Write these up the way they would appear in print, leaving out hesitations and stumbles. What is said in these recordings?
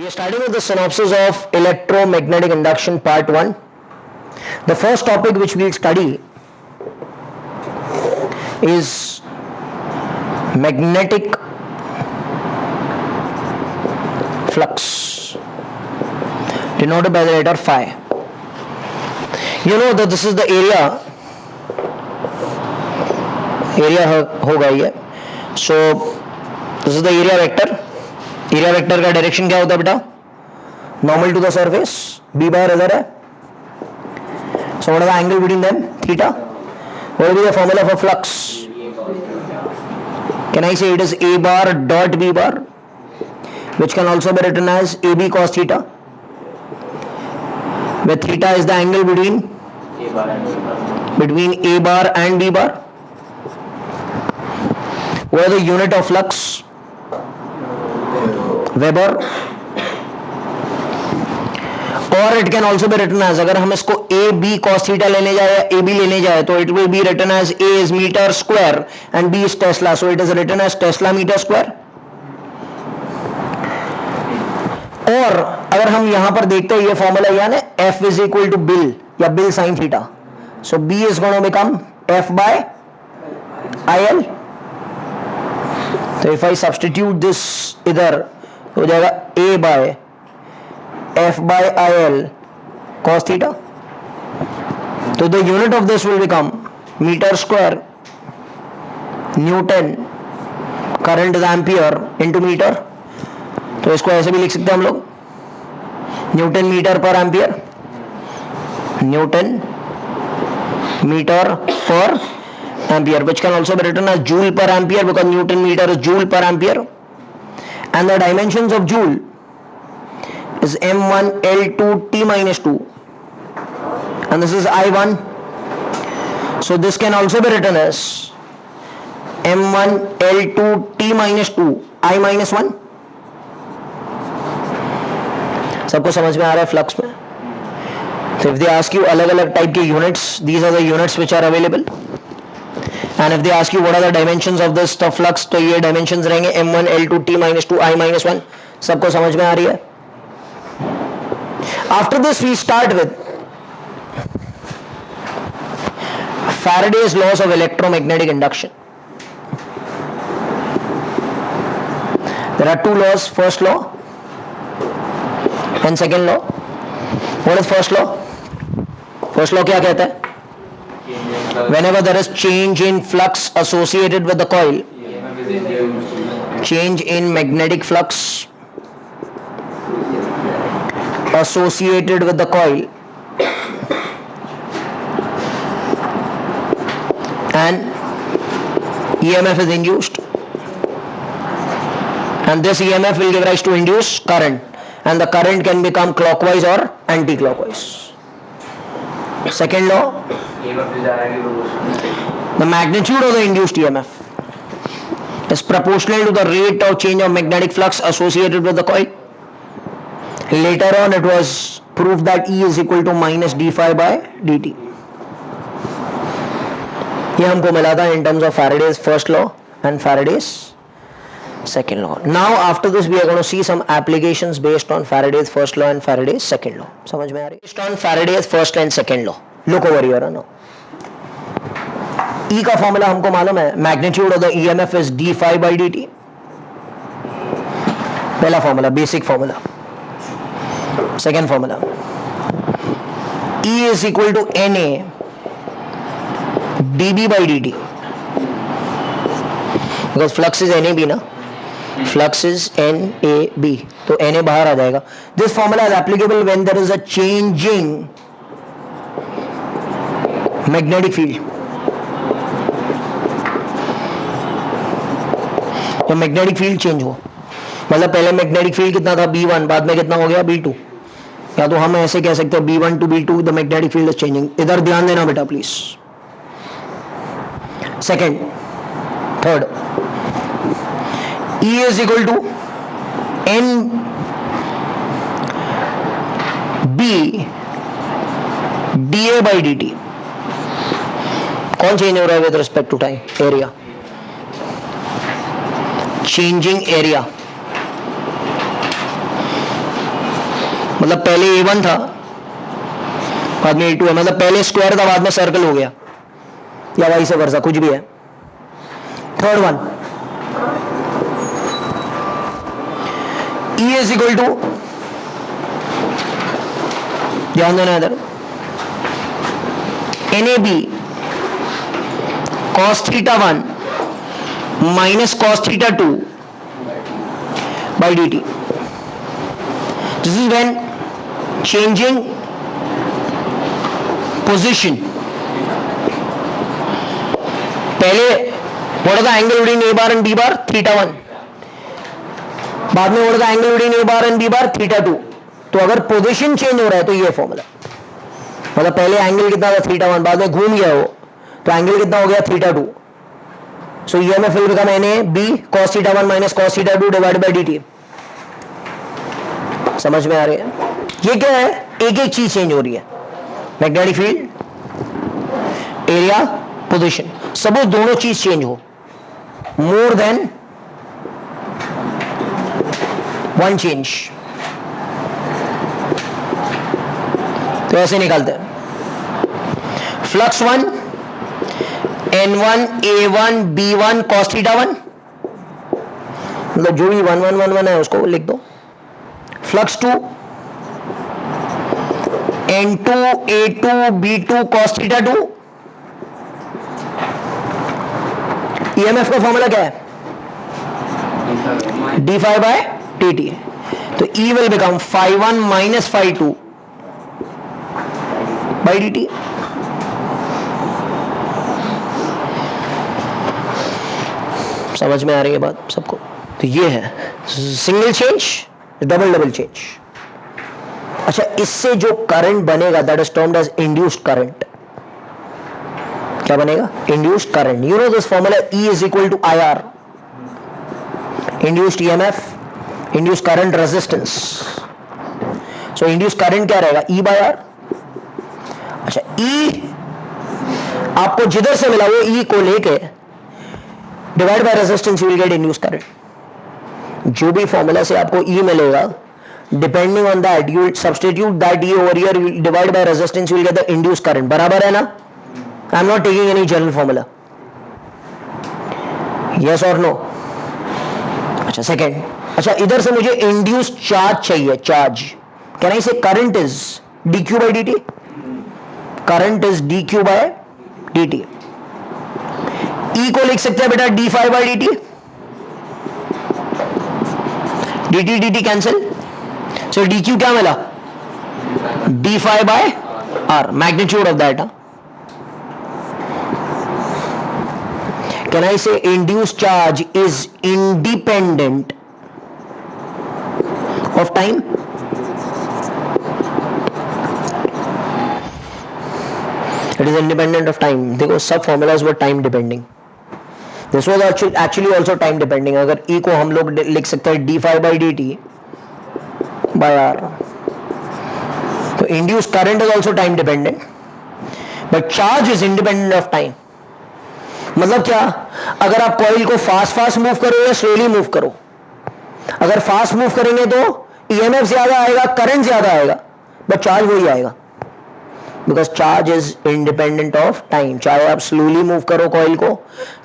We are starting with the synopsis of electromagnetic induction part 1. The first topic which we will study is magnetic flux, denoted by the letter phi. You know that this is the area होगा ये. So this is the area vector. Area vector का direction क्या होता है बेटा? Normal to the surface. B bar इधर है. So what is the angle between them? Theta. What will be the formula for flux? Can I say it is A bar dot B bar, which can also be written as A B cos theta, where theta is the angle between a bar and b bar. What is the unit of flux? Weber. और it can also be written as, अगर हम इसको ए B cos theta लेने जाए या A B लेने जाए तो it will be written as A is metre square and B is tesla, so it is written as tesla metre square. और अगर हम यहां पर देखते हैं ये फॉर्मूला यानी F is equal to BIL या BIL sine theta, so B is going to become F by I L. तो इफ आई सब्स्टिट्यूट दिस इधर हो जाएगा a by f by I L cos theta. तो the unit of this will become metre square newton, current is ampere into metre. तो इसको ऐसे भी लिख सकते हैं हम लोग, newton metre per ampere, newton metre per ampere, which can also be written as joule per ampere because Newton meter is joule per ampere. And the dimensions of joule is m1 L2 T minus 2, and this is I1, so this can also be written as m1 L2 T minus 2 I minus 1. सबको समझ में आ रहा है flux में? So if they ask you अलग अलग type के units, these are the units which are available. And if they ask you what are the dimensions of this flux, तो ये dimensions रहेंगे m1 L2 T minus 2 I minus 1. सबको समझ में आ रही है? After this we start with Faraday's laws of electromagnetic induction. There are two laws, first law and second law. What is first law? First law क्या कहता है? Whenever there is change in flux associated with the coil, change in magnetic flux associated with the coil, and EMF is induced, and this EMF will give rise to induced current, and the current can become clockwise or anti-clockwise. Second law, the magnitude of the induced EMF is proportional to the rate of change of magnetic flux associated with the coil. Later on it was proved that E is equal to minus d phi by dt. ये हमको मिला था in terms of Faraday's first law and Faraday's second law. Now after this we are going to see some applications based on Faraday's first law and Faraday's second law. समझ में आ रही है? Based on Faraday's first and second law. Look over here now. E का formula हमको मालूम है, magnitude of the EMF is d phi by dt. पहला formula, basic formula. Second formula, E is equal to NA dB by dt, because flux is NAB ना, flux is NAB, तो NA बाहर आ जाएगा. This formula is applicable when there is a changing magnetic field. जब magnetic field change हो, मतलब पहले magnetic field कितना था B1, बाद में कितना हो गया B2, या तो हम ऐसे कह सकते हैं B1 to B2 the magnetic field is changing. इधर ध्यान देना बेटा please. Second, third, E is equal to N B dA by dt. कौन चेंज हो रहा है with respect to time? Area. Changing area. मतलब पहले A1 था बाद में A2 है, मतलब पहले स्क्वायर था बाद में सर्कल हो गया, या वाइस वर्सा, कुछ भी है। Third one, E is equal to, ध्यान देना इधर, NAB cos theta 1 minus cos theta 2 by dt. This is when changing position. पहले what are the angle between A bar and B bar? Theta 1. बाद में what are the angle between A bar and B bar? Theta 2. तो अगर position change हो रहा है तो ये फॉर्मूला, मतलब पहले एंगल कितना था थीटा 1, बाद में घूम गया वो, तो एंगल कितना हो गया theta 2। So EMF will become NAB cos theta 1 minus cos theta 2 divided by dt। समझ में आ रही है? ये क्या है, एक एक चीज चेंज हो रही है, magnetic field, area, position. Suppose दोनों चीज चेंज हो, मोर देन वन चेंज, तो ऐसे निकालते हैं। Flux 1 N1 A1 B1 cos theta 1, मतलब जो भी 1 1 1 1 है उसको लिख दो। Flux 2 N2 A2 B2 cos theta 2। EMF का फॉर्मूला क्या है? d phi by dt। तो E will become phi 1 minus phi 2 by dt। समझ में आ रही है बात सबको? तो ये है सिंगल चेंज, डबल चेंज। अच्छा, इससे जो करंट बनेगा that is termed as induced current. क्या बनेगा? Induced current. You know this formula, E is equal to IR, induced EMF, induced current, resistance. So induced current क्या रहेगा? E by R। अच्छा, E आपको जिधर से मिला वो E को लेके divide by resistance, you will get induced current. जो भी फॉर्मूला से आपको E मिलेगा, depending on that you substitute that E over here, divide by resistance, you will get the induced current. बराबर है ना? I am not taking any general formula. Yes और no? अच्छा, सेकेंड। अच्छा, इधर से मुझे इंड्यूस्ड चार्ज चाहिए, चार्ज। कैन आई से current is dq by dt? Current is dq by dt। E को लिख सकते हैं बेटा d phi by dt, dt dt cancel. So dq क्या मिला? d phi by r, magnitude of that. Can I say induced charge is independent of time? It is independent of time. देखो सब formulas were time depending. This was actually also time depending. अगर E को हम लोग लिख सकते हैं d phi by dt by r, तो induced current is also time dependent, but charge is independent of time. मतलब क्या? अगर आप कॉइल को फास्ट मूव करो या स्लोली मूव करो, अगर फास्ट मूव करेंगे तो ईएमएफ ज्यादा आएगा, करंट ज्यादा आएगा, बट चार्ज वही आएगा, because charge is independent of time. चाहे आप स्लोली मूव करो कॉइल को,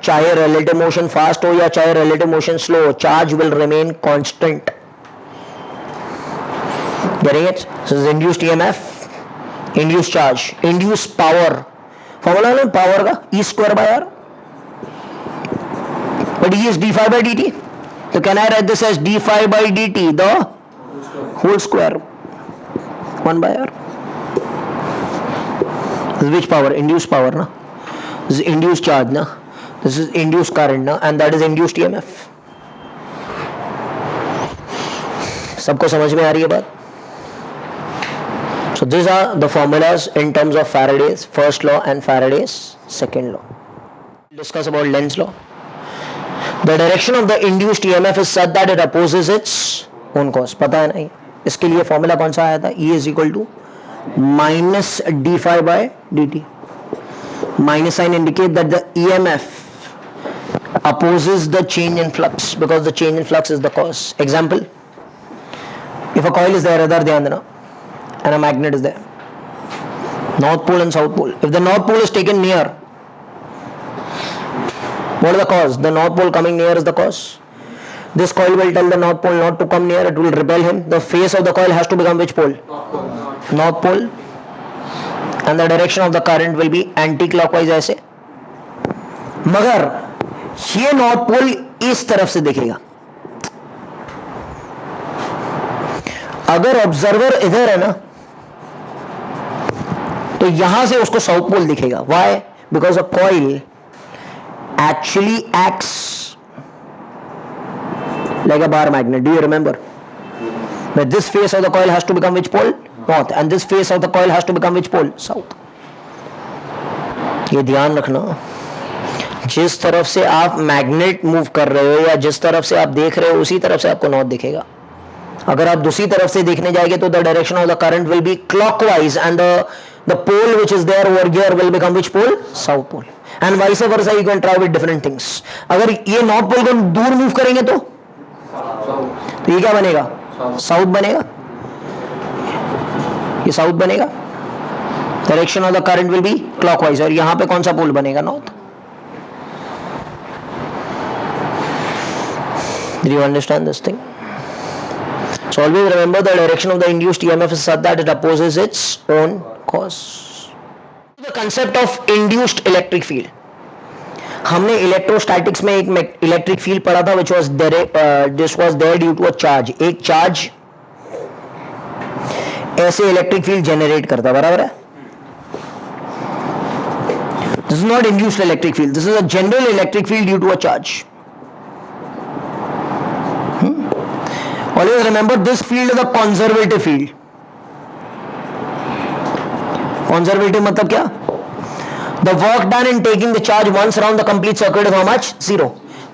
चाहे रिलेटिव मोशन फास्ट हो या चाहे रिलेटिव मोशन स्लो हो, charge will remain constant. Getting it? This is induced EMF, induced charge, induced power. Formula है पावर का, E square by R, but E is d phi by dt. So can I write this as d phi by dt, the whole square, 1 by R. This is which power? Induced power, na? This is induced charge, na? This is induced current, na? And that is induced EMF. सबको समझ में आ रही है बात? So these are the formulas in terms of Faraday's first law and Faraday's second law. Discuss about Lenz's law. The direction of the induced EMF is such that it opposes its own cause. पता है नहीं? इसके लिए formula कौन सा आया था? E is equal to minus d phi by dt. Minus sign indicate that the EMF opposes the change in flux because the change in flux is the cause. Example: if a coil is there, इधर ध्यान देना, and a magnet is there. North pole and south pole. If the north pole is taken near, what is the cause? The north pole coming near is the cause. This coil will tell the north pole not to come near, it will repel him. The face of the coil has to become which pole? North pole. And the direction of the current will be anti-clockwise ऐसे. मगर ये north pole इस तरफ से दिखेगा. अगर observer इधर है ना, तो यहां से उसको साउथ पोल दिखेगा. Why? Because a coil actually acts like a bar magnet. Do you remember? But this face of the coil has to become which pole? North. And this face of the coil has to become which pole? South. ये ध्यान रखना, जिस तरफ से आप magnet move कर रहे हो या जिस तरफ से आप देख रहे हो उसी तरफ से आपको नॉर्थ दिखेगा. अगर आप दूसरी तरफ से देखने जाएंगे तो the direction of the current will be clockwise and the pole which is there over here will become which pole? South pole. And vice versa you can try with different things. अगर ये north pole को दूर move करेंगे तो ये क्या बनेगा? South बनेगा. ये साउथ बनेगा. Direction of the current will be clockwise. और यहां पे कौन सा पोल बनेगा? North. Do you understand this thing? So always remember the direction of the induced EMF is such that it opposes its own cause. The concept of induced electric field. हमने electrostatics में एक electric field पढ़ा था which was there due to a charge. एक charge ऐसे electric field generate करता, बराबर है? This is not induced electric field. This is a general electric field due to a charge. Always remember this field is a conservative field. Conservative मतलब क्या? The work done in taking the charge once around the complete circuit is how much? 0.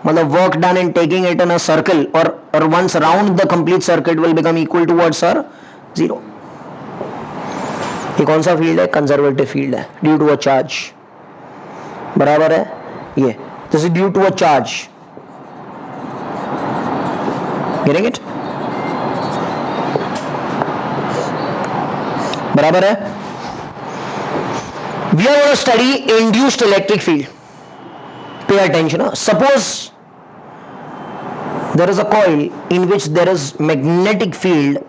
मतलब work done in taking it in a circle or once around the complete circuit will become equal to what, sir? 0. ये कौन सा field है? Conservative field है, due to a charge. बराबर है? ये this is due to a charge. Getting it? बराबर है? We are going to study induced electric field. Pay attention. Suppose there is a coil in which there is magnetic field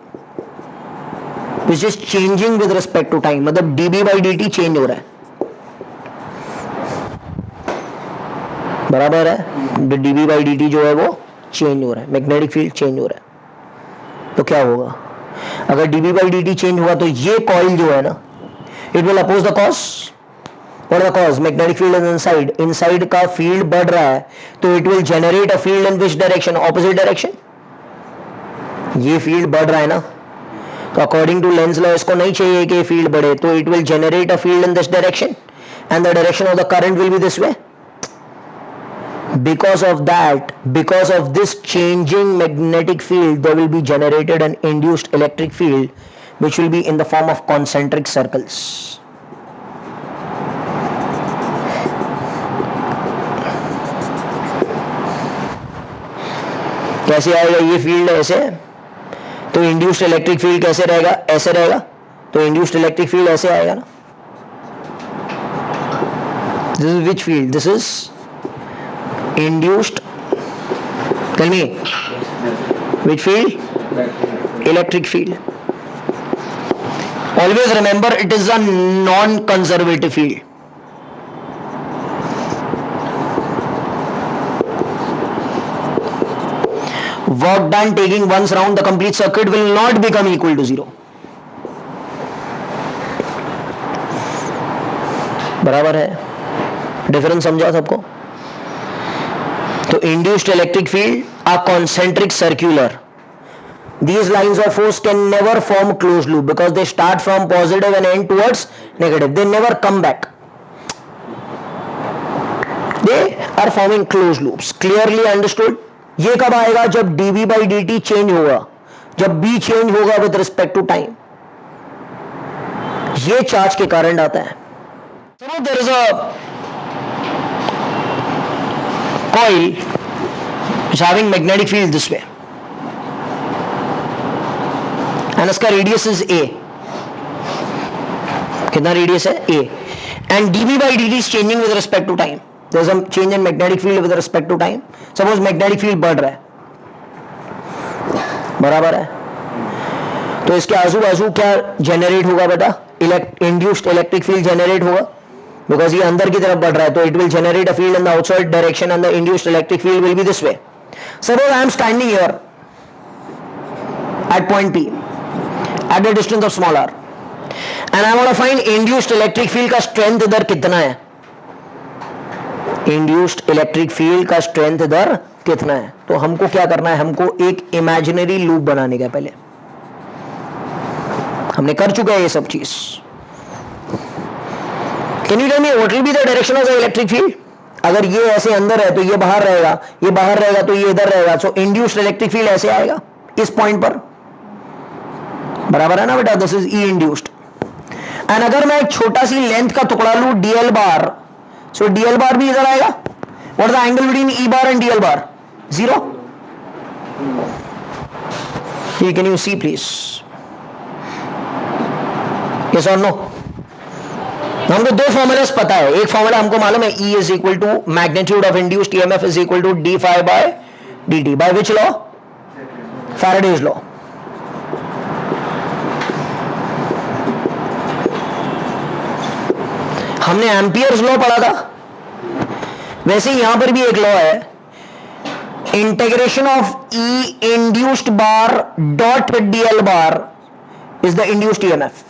which is changing with respect to time. मतलब dB by dt change हो रहा है. बराबर है? dB by dt जो है वो change हो रहा है. मैग्नेटिक फील्ड चेंज हो रहा है. तो क्या होगा? अगर dB by dt चेंज हुआ तो ये कॉइल जो है ना, it will oppose the cause. What is the cause? Magnetic field is inside. Inside का फील्ड बढ़ रहा है तो it will generate a field in which direction? Opposite direction. ये फील्ड बढ़ रहा है ना, तो अकॉर्डिंग टू लेंस लॉ इसको नहीं चाहिए कि फील्ड बढ़े, तो it will generate a field in this direction and the direction of the current will be this way. Because of that, because of this changing magnetic field, there will be generated an induced electric field which will be in the form of concentric circles. कैसे आएगा ये field? ऐसे. तो induced electric field कैसे रहेगा? ऐसे रहेगा. तो इंड्यूस्ड इलेक्ट्रिक फील्ड ऐसे आएगा ना. This is which field? This is induced. Tell me, which field? Electric field. Always remember it is a non-conservative field. Work done taking once round the complete circuit will not become equal to 0. बराबर है? Difference समझा सबको? तो induced electric field are concentric circular. These lines of force can never form closed loop because they start from positive and end towards negative. They never come back. They are forming closed loops. Clearly understood? ये कब आएगा? जब dB by dt change होगा, जब B change होगा with respect to time. ये charge के कारण आता है. So there is a coil is having magnetic field this way and इसका radius is a. कितना रेडियस है a, and dB by dt is changing with respect to time. There is a change in magnetic field with respect to time. Suppose magnetic field बढ़ रहा है, बराबर है, तो इसके आजू बाजू क्या जनरेट होगा बेटा? इंड्यूस्ड इलेक्ट्रिक फील्ड जनरेट होगा, बिकॉज ये अंदर की तरफ बढ़ रहा है, तो it will generate a field in the outside direction and the induced electric field will be this way. Suppose I am standing here at point P at the distance of small r and I want to find induced electric field का strength इधर कितना है. induced electric field का strength इधर कितना है, तो हमको क्या करना है? हमको एक imaginary loop बनाने का. पहले हमने कर चुका है ये सब चीज. Can you tell me what will be the direction of the electric field? अगर ये ऐसे अंदर है तो ये बाहर रहेगा, ये बाहर रहेगा तो ये इधर रहेगा, so induced electric field ऐसे आएगा इस पॉइंट पर, बराबर है ना बेटा? This is E induced. And अगर मैं एक छोटा सी लेंथ का टुकड़ा लूं डीएल बार, सो डीएल बार भी इधर आएगा. What is the angle between E bar and DL bar? 0. Can you see please? Yes और नो? हमको दो फॉर्मूलास पता है. एक फॉर्मूला हमको मालूम है, E is equal to magnitude of induced EMF is equal to D phi by dt. By which law? Faraday's law. हमने एम्पियर्स लॉ पढ़ा था, वैसे यहां पर भी एक लॉ है, integration of E induced bar dot DL bar is the induced EMF.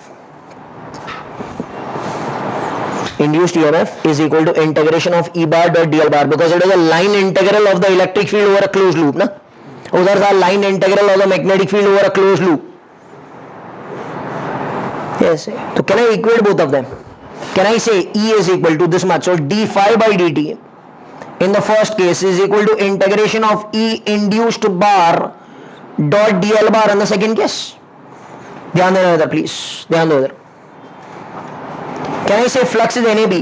Induced EMF is equal to integration of E bar dot dl bar, because it is a line integral of the electric field over a closed loop, ना? उधर था line integral of the magnetic field over a closed loop. Yes. तो can I equate both of them? Can I say E is equal to this much? So d phi by dt in the first case is equal to integration of E induced bar dot dl bar in the second case. ध्यान देना इधर please, ध्यान दो इधर. Can I say flux is NAB?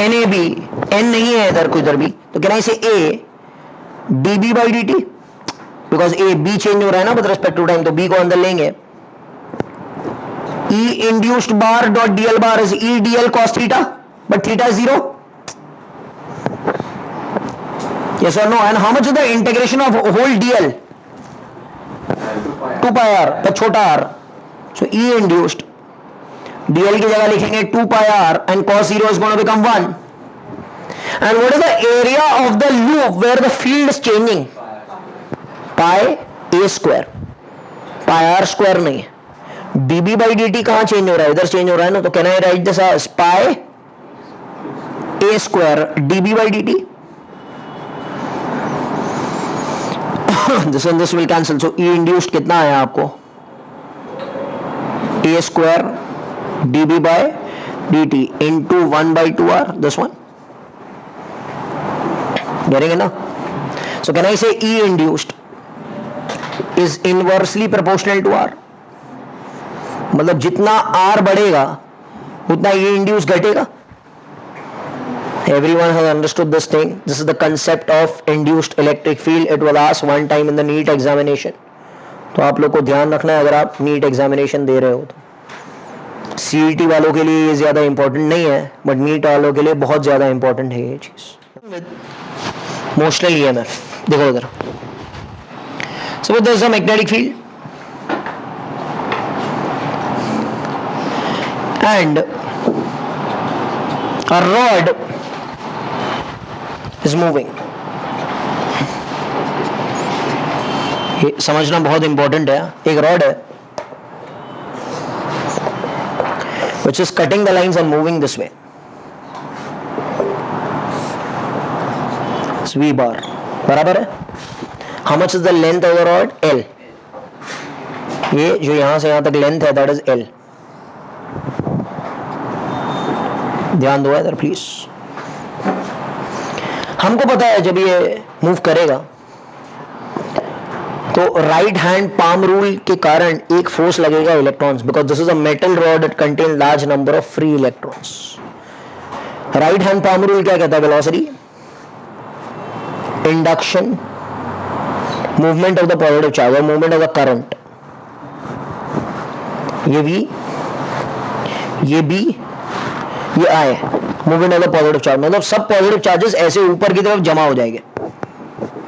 NAB, N नहीं है इधर कोई इधर भी, तो can I say A dB by dt? Because A B change हो रहा है ना with respect to time, तो B को अंदर लेंगे. E induced bar dot dl bar is E dl cos theta, but theta is 0. Yes or no? And how much is the integration of whole dl? 2 pi r, but छोटा r. So E induced dl की जगह लिखेंगे 2 pi r and cos 0 is going to become 1. And what is the area of the loop where the field is changing? Pi a square. Pi r square नहीं है. dB by dt कहाँ change हो रहा है? इधर change हो रहा है ना, तो can I write this as pi a square dB by dt? This and this will cancel. So E induced कितना आया आपको? A square dB by dt into 1 by 2r, this one. Getting it now? So can I say E induced is inversely proportional to r? मतलब जितना r बढ़ेगा उतना E induced घटेगा. Everyone has understood this thing. This is the concept of induced electric field. It was asked one time in the NEET examination. तो आप लोग को ध्यान रखना है अगर आप NEET examination दे रहे हो तो. CET वालों के लिए ये ज्यादा इंपॉर्टेंट नहीं है, बट नीट वालों के लिए बहुत ज्यादा इंपॉर्टेंट है ये चीज. मोशनल ईएमएफ देखो इधर. So there is a magnetic field and a rod is moving. ये समझना बहुत इंपॉर्टेंट है. एक रॉड है which is cutting the lines and moving this way. It's V bar, बराबर है. How much is the length of the rod? L. ये जो यहां से यहां तक लेंथ है that is L. ध्यान दो इधर प्लीज. हमको पता है जब ये मूव करेगा तो राइट हैंड पाम रूल के कारण एक फोर्स लगेगा electrons, because this is a metal rod it contain large number of free electrons. Right hand palm rule क्या कहता है? Velocity, induction, movement of the positive charge और मूवमेंट ऑफ द करंट. ये V, ये B, ये I, moving on the positive charge, मतलब सब positive charges ऐसे ऊपर की तरफ जमा हो जाएंगे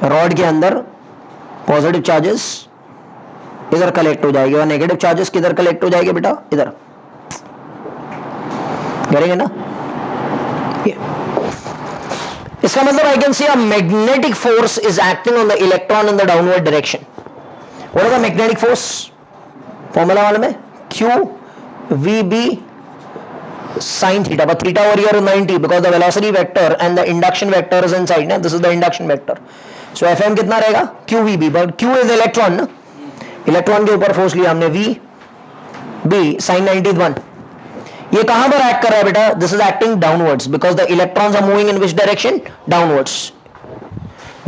रॉड के अंदर, पॉजिटिव चार्जेस इधर कलेक्ट हो जाएंगे और नेगेटिव चार्जेस किधर कलेक्ट हो जाएंगे बेटा, इधर, करेंगे ना ये। इसका मतलब I can see a magnetic force is acting on the electron in the downward direction. What is the magnetic force? Formula मालूम है, Q VB sin theta, but theta over here is 90 because the velocity vector and the induction vector is inside ना, this is the induction vector, so Fm कितना रहेगा, QVB, but Q is electron ना, electron के ऊपर force लिया हमने, VB sin 90 1। ये कहां पर एक्ट कर रहा है बेटा? This is acting downwards because the electrons are moving in which direction, downwards.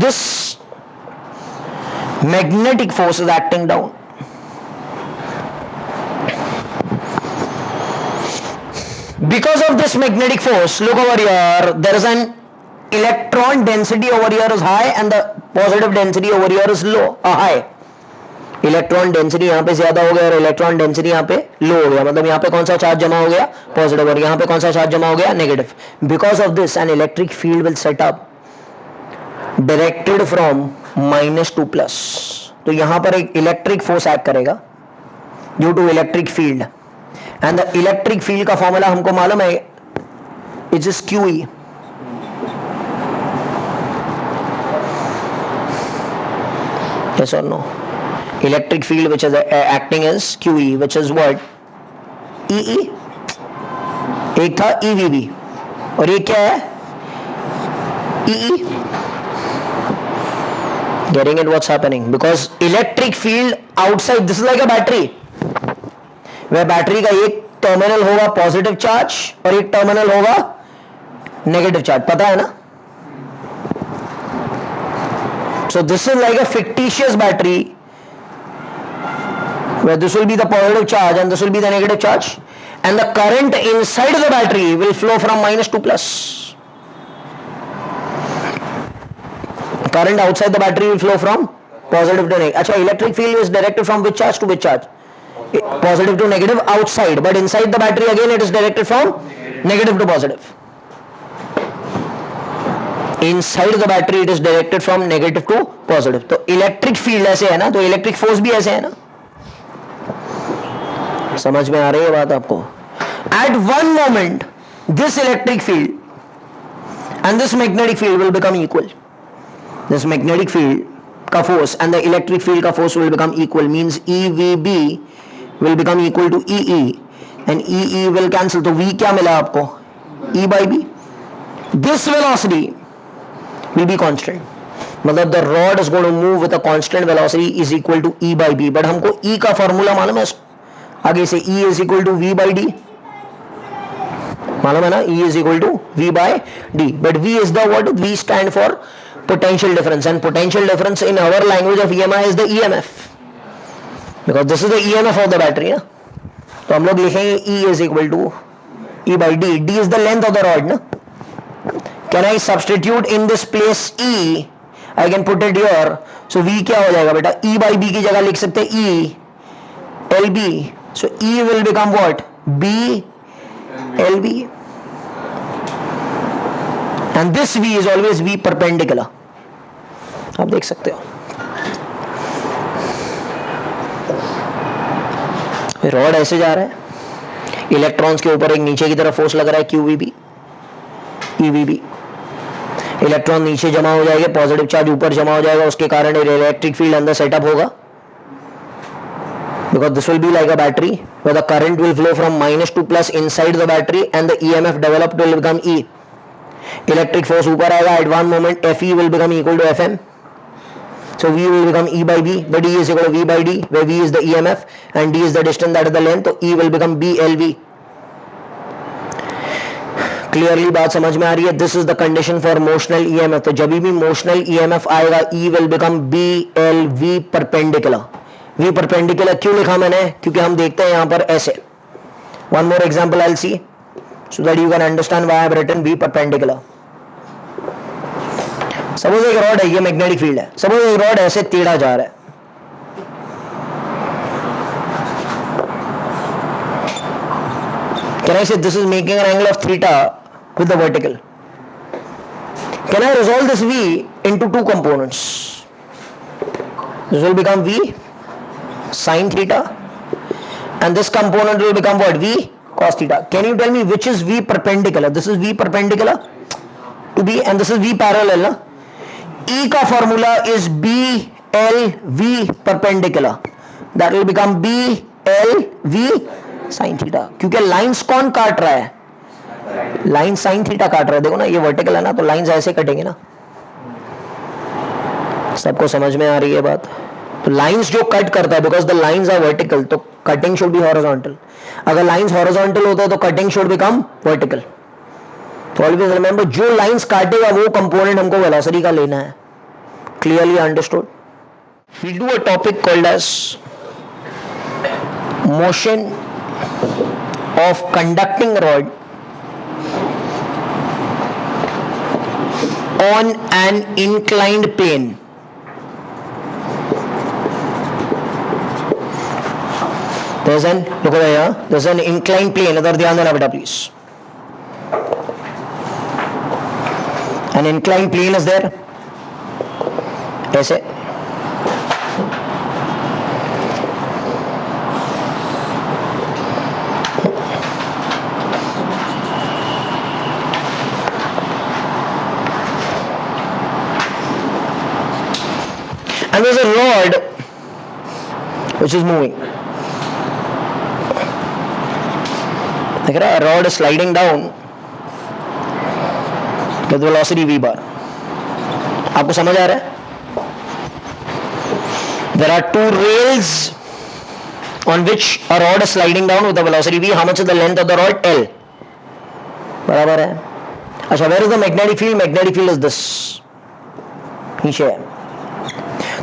This magnetic force is acting down. Because of this magnetic force, look over here, there is an electron density over here is high and the positive density over here is low, high. Electron density यहाँ पे ज्यादा हो गया और electron density यहाँ पे लो हो गया, मतलब यहाँ पे कौन सा चार्ज जमा हो गया, पॉजिटिव, और यहाँ पे कौन सा चार्ज जमा हो गया, negative. Because of this an electric field will set up directed from -2+। तो यहाँ पर एक इलेक्ट्रिक फोर्स एक्ट करेगा due to electric field, and the electric field का फॉर्मूला हमको मालूम है, it is QE। yes or no? Electric field which is acting is QE, which is what? EE। एक था EVB और ये क्या है, EE। Getting it what's happening? Because electric field outside, this is like a battery, वह battery का एक terminal होगा पॉजिटिव चार्ज और एक टर्मिनल होगा नेगेटिव चार्ज, पता है ना? So this is like a fictitious battery where this will be the positive charge and this will be the negative charge, and the current inside the battery will flow from -2+. Current outside the battery will flow from positive to negative. अच्छा, electric field is directed from which charge to which charge? Positive to negative outside, but inside the battery again it is directed from negative to positive. Inside the battery it is directed from negative to positive. तो electric field ऐसे है ना, तो electric force भी ऐसे है ना। समझ में आ रही है बात आपको? At one moment this electric field and this magnetic field will become equal. This magnetic field का force and the electric field का force will become equal, means EVB will become equal to EE and EE will cancel, तो V क्या मिला आपको, E by B। This velocity will be constant, मतलब the rod is going to move with a constant velocity is equal to E by B, but हमको E का formula मालूम है आगे से, E is equal to V by D, मालूम है ना, E is equal to V by D, but V is the what? V stand for potential difference, and potential difference in our language of EMI is the EMF, because this is the EMF of the battery ना। तो हम लोग लिखेंगे E is equal to E by D, D is the length of the rod ना। Can I substitute in this place E? I can put it here, so V क्या हो जाएगा बेटा, E by B की जगह लिख सकते हैं E LB, so E will become what, B LB, and this V is always V perpendicular, आप देख सकते हो। रॉड ऐसे जा रहा है, इलेक्ट्रॉन्स के ऊपर एक नीचे की तरफ फोर्स लग रहा है QVB EVB, इलेक्ट्रॉन नीचे जमा हो जाएगा, पॉजिटिव चार्ज ऊपर जमा हो जाएगा, उसके कारण इलेक्ट्रिक फील्ड अंदर सेटअप होगा, because this will be like a battery where the current will flow from -2+ inside the battery and the EMF developed will become E। Electric force ऊपर आएगा, at one moment FE will become equal to FM, so V will become E by B, but E is equal to V by D, where V is the EMF and D is the distance, that is the length, so E will become B LV। Clearly बात समझ में आ रही है? This is the condition for motional EMF। तो जब भी motional EMF आएगा E will become BLV perpendicular. V perpendicular क्यों लिखा मैंने? क्योंकि हम देखते हैं यहां पर ऐसे। One more example I will see so that you can understand why I have written V perpendicular. Suppose एक रॉड है, ये मैग्नेटिक फील्ड है, सपोज एक रॉड ऐसे टेढ़ा जा रहा है, Can I say this is making an angle of theta with the vertical? Can I resolve this V into two components? This will become V sin theta, and this component will become what? V cos theta. Can you tell me which is V perpendicular? This is V perpendicular to B, and this is V parallel, na? E का formula is B L V perpendicular. That will become B L V sin theta. क्योंकि lines कौन काट रहा है? Line sin theta काट रहा है. देखो ना, ये वर्टिकल है ना, तो लाइंस ऐसे कटेंगे ना. सबको समझ में आ रही है बात? तो लाइंस जो कट करता है, because the lines are vertical, तो कटिंग शुड बी हॉरिजॉन्टल. अगर लाइंस हॉरिजॉन्टल होता है तो कटिंग शुड बिकम वर्टिकल. तो ऑलवेज रिमेंबर, जो लाइंस काटेगा वो कंपोनेंट हमको वेलोसिटी का लेना है. Clearly understood? We do a topic called as motion of conducting rod on an inclined plane. There's an, look over here, there's an inclined plane. इधर ध्यान देना बेटा please. An inclined plane is there. ऐसे. And there's a rod which is moving. देख रहा है, rod is sliding down with velocity v bar. आपको समझ आ रहा है? There are two rails on which a rod is sliding down with the velocity v. How much is the length of the rod? L. बराबर है. अच्छा, where is the magnetic field? Magnetic field is this. नीचे है.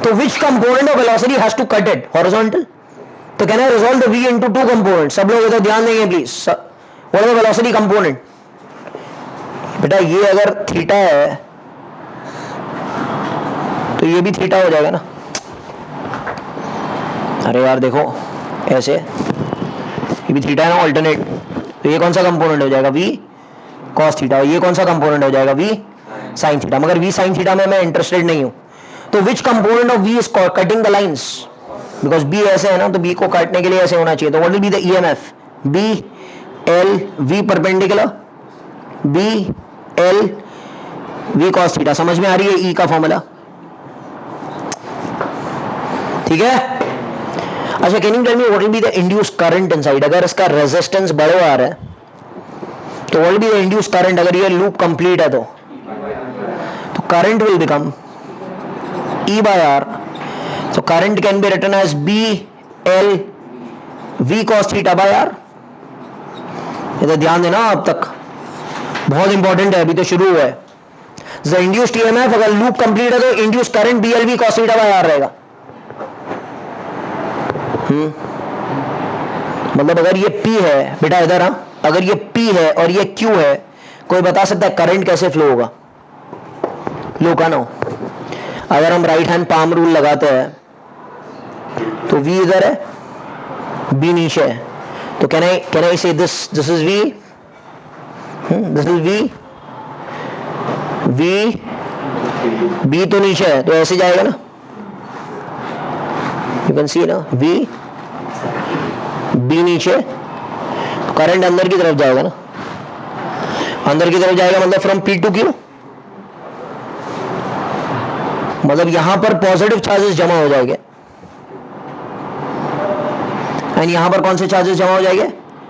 So which component of velocity has to cut it? Horizontal. So can I resolve the V into two components? सब लोग इधर ध्यान देंगे please. What is the velocity component? बेटा ये अगर थीटा है तो ये भी थीटा हो जाएगा ना. अरे यार देखो ऐसे, ये भी थीटा है ना ऑल्टरनेट. तो ये कौन सा कंपोनेंट हो जाएगा? V cos theta. ये कौन सा कंपोनेंट हो जाएगा? V sin theta. मगर V sin थीटा में मैं इंटरेस्टेड नहीं हूं. तो which component of V is cutting the lines? Because B ऐसे है ना, तो B को काटने के लिए ऐसे होना चाहिए. तो what will be the EMF? B L V perpendicular, B L V cos theta. समझ में आ रही है E का फॉर्मूला? ठीक है. अच्छा, can you tell me what will be the induced current inside? अगर इसका रेजिस्टेंस बढ़ आ रहा है तो what will be the induced current? अगर ये लूप कंप्लीट है तो current will become E by R. So current can be written as B L V cos theta by R. इधर ध्यान देना, अब तक बहुत इंपॉर्टेंट है, अभी तो शुरू हुआ है. The induced EMF अगर लूप कंप्लीट है तो induced current B L V cos theta by R रहेगा. मतलब अगर ये P है बेटा, इधर हाँ, अगर ये P है और ये Q है, कोई बता सकता है करंट कैसे फ्लो होगा? लो का ना, अगर हम राइट हैंड पाम रूल लगाते हैं तो V इधर है, B नीचे है. तो कैन आई से this is V, this is V, B तो नीचे है तो ऐसे जाएगा ना. यू कैन सी ना, B नीचे, तो करंट अंदर की तरफ जाएगा ना. अंदर की तरफ जाएगा मतलब फ्रॉम P टू Q. मतलब यहां पर पॉजिटिव चार्जेस जमा हो जाएंगे एंड यहां पर कौन से चार्जेस जमा हो जाएंगे?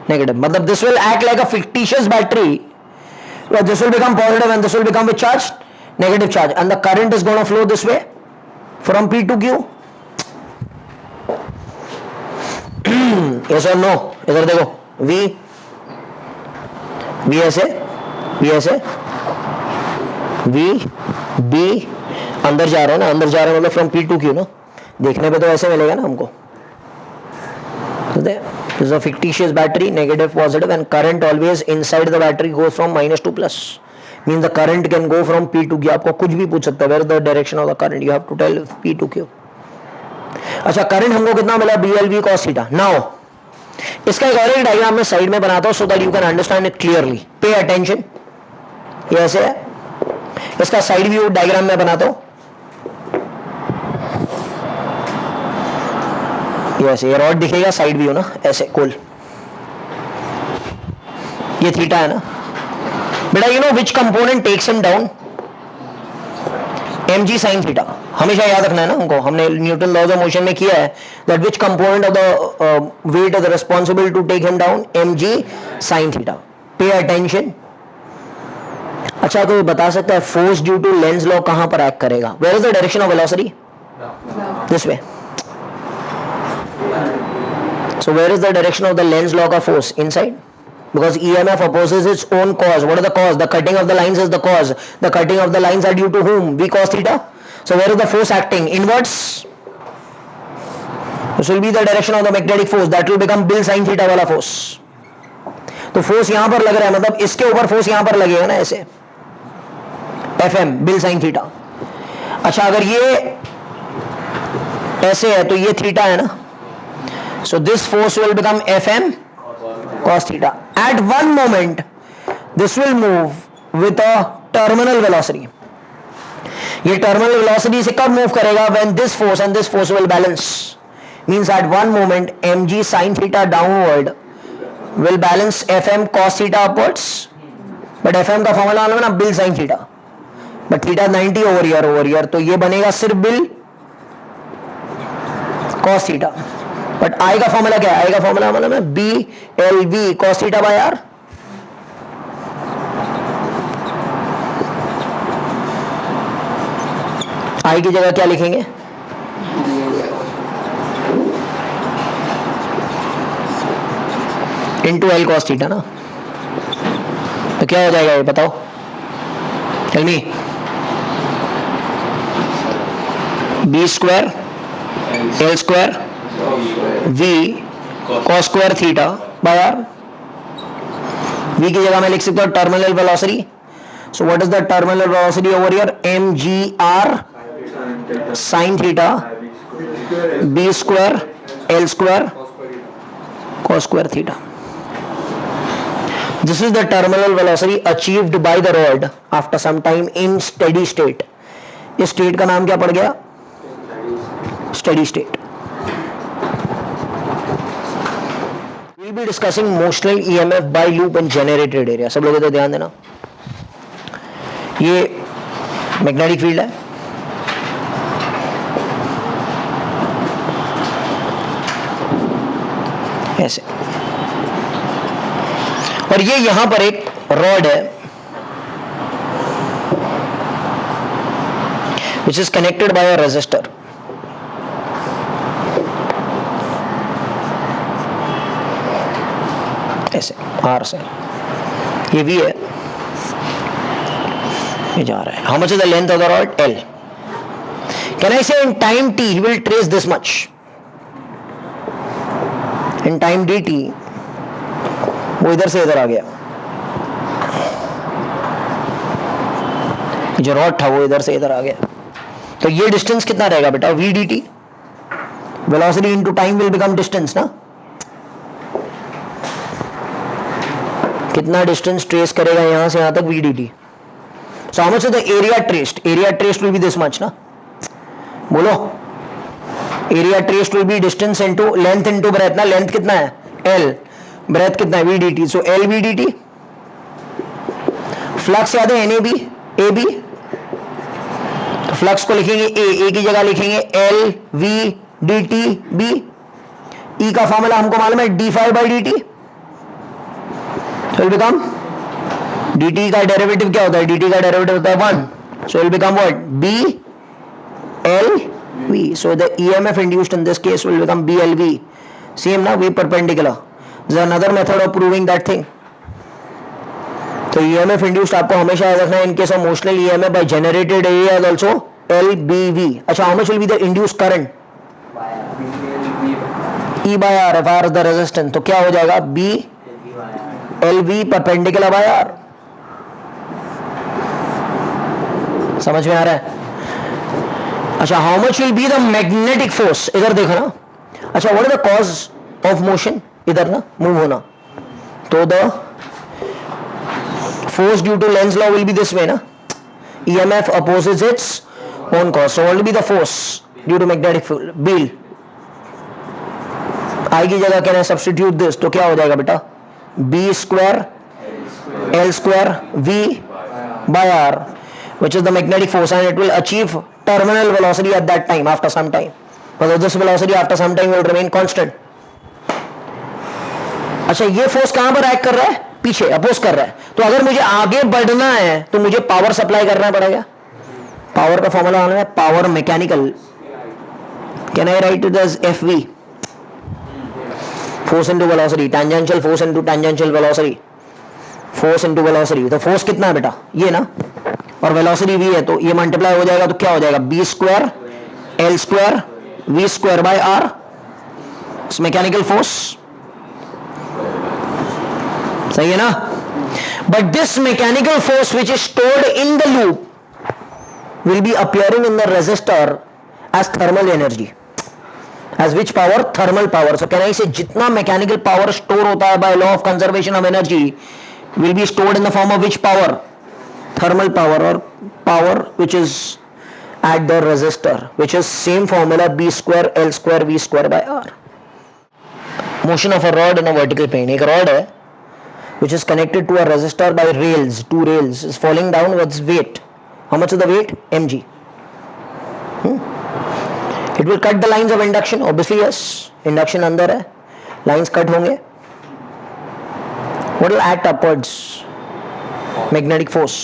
नेगेटिव. मतलब this will act like a fictitious battery, this will become positive and this will become with charge negative charge, and the current is gonna flow this way from P to Q. Yes और no? इधर देखो, V ऐसे, V B अंदर जा रहा है ना, अंदर जा रहा है मतलब फ्रॉम P टू Q ना. देखने पे तो ऐसे मिलेगा ना हमको. This is a fictitious battery, negative, positive, and current always inside the battery goes from minus to plus. Means the current can go from P to Q. आपको कुछ भी पूछ सकता है, where is the direction of the current? You have to tell P to Q. अच्छा, current हमको कितना मिला? BLV cos theta. Now इसका एक और एक डायग्राम मैं साइड में बनाता हूं सो that you can understand it clearly. Pay attention. ये ऐसे है, इसका साइड व्यू डायग्राम में बनाता हूं. ये ऐसे, ये रॉड दिखेगा साइड व्यू ना, ऐसे कोल. ये थीटा है ना बेटा. You know which component takes him down? mg sin theta. हमेशा याद रखना है ना हमको, हमने न्यूटन लॉज ऑफ मोशन में किया है that which component of the weight is responsible to take him down? mg sin theta. Pay attention. अच्छा, तो बता सकता है force due to Lenz law कहां पर एक्ट करेगा? Where is the direction of velocity? This way. So where is the direction of the lens log of force? Inside. Because EMF opposes its own cause. What are the cause? The cutting of the lines is the cause. The cutting of the lines are due to whom? V cos theta. So where is the force acting? Inwards. This will be the direction of the magnetic force. That will become Bill sin theta वाला force. तो force यहाँ पर लग रहा है, मतलब इसके ऊपर force यहाँ पर लगेगा ना ऐसे. FM Bill sin theta. अच्छा, अगर ये ऐसे है तो ये थीटा है ना. So this force will become Fm cos theta. At one moment, this will move with a terminal velocity. ये terminal velocity से कब move करेगा? When this force and this force will balance. Means at one moment, mg sin theta downward will balance Fm cos theta upwards. But Fm का formula है ना Bill sin theta. But theta 90 over here. तो ये बनेगा सिर्फ Bill cos theta. But I का formula क्या है? आई का फॉर्मूला मतलब है B L V cos theta by R. I की जगह क्या लिखेंगे? इनटू एल कॉस थीटा ना. तो क्या हो जाएगा ये बताओ? Tell me. B square L square v cos square theta by r. v की जगह मैं लिख सकता हूं terminal velocity. So what is the terminal velocity over here? mgr sin theta b square l square cos square theta. This is the terminal velocity achieved by the rod after some time in steady state. इस state का नाम क्या पड़ गया? Steady state. We'll be discussing motional EMF by loop and generated area. सब लोग इधर ध्यान देना. ये मैग्नेटिक फील्ड है. ऐसे. और ये यहां पर एक रॉड है which is connected by a resistor. ऐसे आर से ये भी है, ये जा रहा है. How much is the length of the rod? L. Can I say in time T he will trace this much? In time D T वो इधर से इधर आ गया. जो रॉड था वो इधर से इधर आ गया. तो ये डिस्टेंस कितना रहेगा बेटा? V D T. Velocity into time will become distance ना. कितना डिस्टेंस ट्रेस करेगा यहां से यहां तक? VDT. So how much is the area traced? Area traced will be this much ना. बोलो. Area traced will be distance into length into breadth ना. लेंथ कितना है? L. ब्रेथ कितना है? VDT. सो L VDT. फ्लक्स याद है? NAB AB. तो फ्लक्स को लिखेंगे A की जगह लिखेंगे L VDT B. E का फॉर्मूला हमको मालूम है d∅dt. So it will become dt का डेरिवेटिव क्या होता है? dt का डेरिवेटिव होता है 1. So it will become what? B L V. So the EMF induced in this case will become BLV. Same ना, V perpendicular. There is another method of proving that thing. तो EMF induced आपको हमेशा याद रखना है. In case of motional EMF by generated area is also LBV. अच्छा, how much will be the induced current? E by R. If R is the resistance, तो क्या हो जाएगा? B LV perpendicular by R. समझ में आ रहा है? अच्छा, how much will be the magnetic force? इधर देखो ना. अच्छा, what is the cause of motion? इधर ना मूव होना, तो the force due to Lenz law will be this way ना, EMF opposes its own cause, so what will be the force due to magnetic field? Bill I की जगह can I substitute this, तो क्या हो जाएगा बेटा, B square L square V by R, which is the magnetic force, and it will achieve terminal velocity at that time after some time, but this velocity after some time will remain constant. अच्छा, ये force कहां पर act कर रहा है, पीछे oppose कर रहा है, तो अगर मुझे आगे बढ़ना है तो मुझे पावर सप्लाई करना पड़ेगा. पावर का फॉर्मूला आना है power mechanical, can I write it as FV, force into velocity, tangential force into tangential velocity, force into velocity. तो फोर्स कितना है बेटा, ये ना, और वेलोसिटी v है, तो ये मल्टीप्लाई हो जाएगा, तो क्या हो जाएगा, B square L square V square by R, mechanical force. सही है ना. But this mechanical force which is stored in the loop will be appearing in the resistor as thermal energy, as which power, thermal power. So कहना इसे जितना mechanical power store होता है by law of conservation of energy will be stored in the form of which power, thermal power, और power which is at the resistor, which is same formula B square L square V square by R. Motion of a rod in a vertical plane. एक rod है which is connected to a resistor by rails, two rails, is falling down with weight. How much is the weight? mg. It will cut the lines of induction, obviously yes. Induction अंदर है, lines cut होंगे. What will act upwards? Magnetic force.